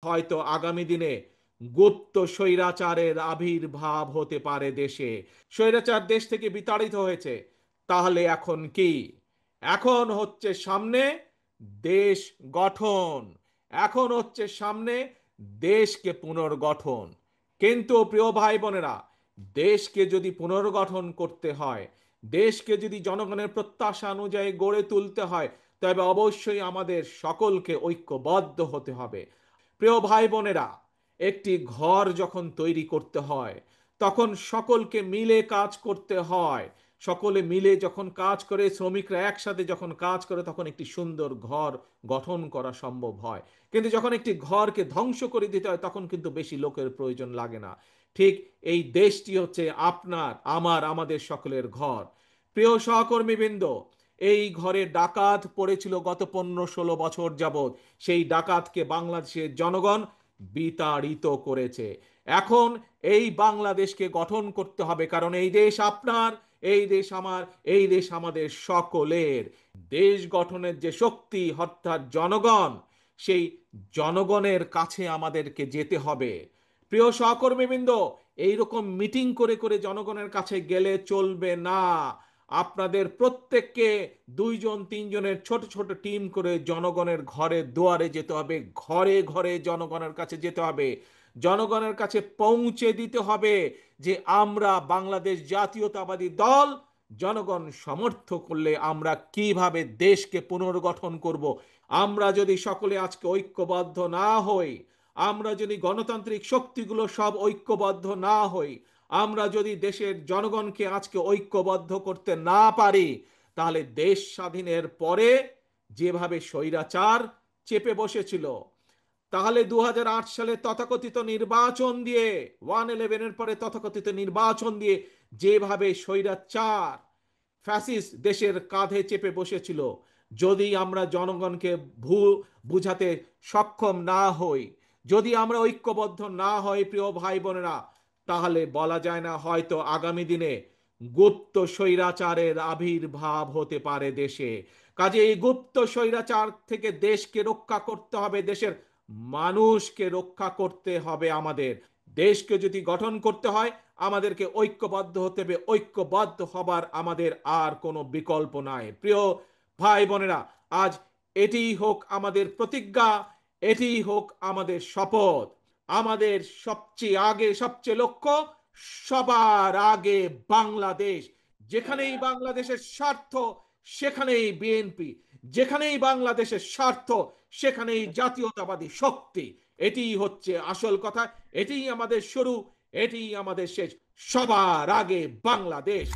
হয়তো আগামী দিনে গুপ্ত স্বৈরাচারের আবির্ভাব হতে পারে দেশে। স্বৈরাচার দেশ থেকে বিতাড়িত হয়েছে, তাহলে এখন কি? এখন হচ্ছে সামনে দেশ গঠন। এখন হচ্ছে সামনে দেশকে পুনর্গঠন। কিন্তু প্রিয় ভাই বোনেরা, দেশকে যদি পুনর্গঠন করতে হয়, দেশকে যদি জনগণের প্রত্যাশা অনুযায়ী গড়ে তুলতে হয়, তবে অবশ্যই আমাদের সকলকে ঐক্যবদ্ধ হতে হবে। প্রিয় ভাই বোনেরা, একটি ঘর যখন তৈরি করতে হয়, তখন সকলকে মিলে কাজ করতে হয়। সকলে মিলে যখন কাজ করে, শ্রমিকরা একসাথে যখন কাজ করে, তখন একটি সুন্দর ঘর গঠন করা সম্ভব হয়। কিন্তু যখন একটি ঘরকে ধ্বংস করে দিতে হয়, তখন কিন্তু বেশি লোকের প্রয়োজন লাগে না। ঠিক এই দেশটি হচ্ছে আপনার, আমার, আমাদের সকলের ঘর। প্রিয় সহকর্মীবৃন্দ, এই ঘরে ডাকাত পড়েছিল গত 15-16 বছর যাবৎ। সেই ডাকাতকে বাংলাদেশের জনগণ বিতাড়িত করেছে। এখন এই বাংলাদেশকে গঠন করতে হবে, কারণ এই দেশ আপনার, এই দেশ আমার, এই দেশ আমাদের সকলের। দেশ গঠনের যে শক্তি অর্থাৎ জনগণ, সেই জনগণের কাছে আমাদেরকে যেতে হবে। প্রিয় সহকর্মীবৃন্দ, এইরকম মিটিং করে করে জনগণের কাছে গেলে চলবে না। আপনাদের প্রত্যেককে 2-3 জনের ছোট ছোট টিম করে জনগণের ঘরে দুয়ারে যেতে হবে, ঘরে ঘরে জনগণের কাছে যেতে হবে। জনগণের কাছে পৌঁছে দিতে হবে যে আমরা বাংলাদেশ জাতীয়তাবাদী দল, জনগণ সমর্থ করলে আমরা কিভাবে দেশকে পুনর্গঠন করব। আমরা যদি সকলে আজকে ঐক্যবদ্ধ না হই, আমরা যদি গণতান্ত্রিক শক্তিগুলো সব ঐক্যবদ্ধ না হই, আমরা যদি দেশের জনগণকে আজকে ঐক্যবদ্ধ করতে না পারি, তাহলে দেশ স্বাধীনের পরে যেভাবে স্বৈরাচার চেপে বসেছিল, তাহলে 2008 সালে তথাকথিত নির্বাচন দিয়ে, 111-এর পরে তথাকথিত নির্বাচন দিয়ে যেভাবে স্বৈরাচার ফ্যাসিস্ট দেশের কাঁধে চেপে বসেছিল, যদি আমরা জনগণকে বুঝাতে সক্ষম না হই, যদি আমরা ঐক্যবদ্ধ না হই প্রিয় ভাই বোনেরা, তাহলে বলা যায় না, হয়তো আগামী দিনে গুপ্ত স্বৈরাচারের আবির্ভাব হতে পারে দেশে। কাজে এই গুপ্ত স্বৈরাচার থেকে দেশকে রক্ষা করতে হবে, দেশের মানুষকে রক্ষা করতে হবে। আমাদের দেশকে যদি গঠন করতে হয়, আমাদেরকে ঐক্যবদ্ধ হতে হবে। ঐক্যবদ্ধ হবার আমাদের আর কোনো বিকল্প নাই। প্রিয় ভাই বোনেরা, আজ এটিই হোক আমাদের প্রতিজ্ঞা, এটিই হোক আমাদের শপথ। আমাদের সবচেয়ে আগে, সবচেয়ে লক্ষ্য, সবার আগে বাংলাদেশ। যেখানেই বাংলাদেশের স্বার্থ, সেখানেই বিএনপি। যেখানেই বাংলাদেশের স্বার্থ, সেখানেই জাতীয়তাবাদী শক্তি। এটিই হচ্ছে আসল কথা। এটিই আমাদের শুরু, এটিই আমাদের শেষ। সবার আগে বাংলাদেশ।